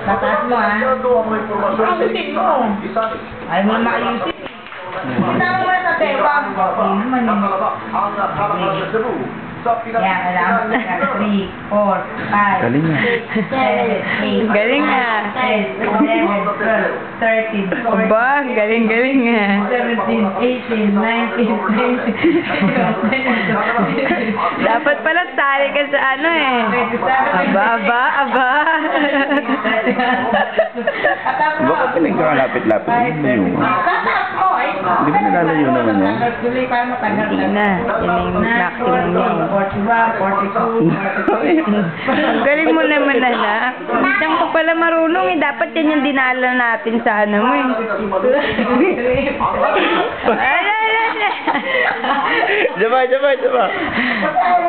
Tataas mo, ha? Ayusin mo. Ayaw mo na maayusin. Punta mo na sa tebang. Hindi naman yun. Yan, kailangan mo na 3, 4, 5, Galing nga. 6, 7, 8, Galing nga. 10, 11, 12, 13, 14, Aba, galing nga. 17, 18, 19, 20, Dapat pala tali ka sa ano eh. Aba. Bakit pinagkakalapit-lapit? Ano ba yun? Hindi ba nalalayo naman yan? Hindi na. Yan yung maximum niya. 41, 42, 43. Ang galing mo naman na. Diyan ko pala marunong eh. Dapat yan yung dinala natin sa ano mo eh. Ay.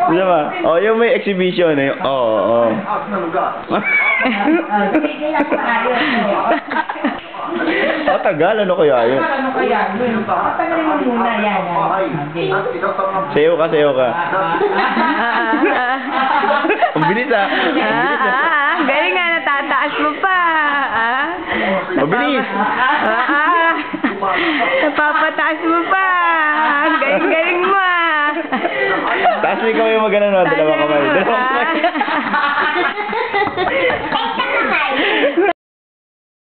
Diba? Oh, yung may exhibition eh. Oo. Tagal, ano kaya yun? Ano kaya yun? Patagalin mo muna yan. Okay. Sayo ka. Ang bilis ah. Galing nga, natataas mo pa. Mabilis. Napapataas mo pa. Galing mo ah. Taas mo ikaw yung magana no? Dalawa kamay.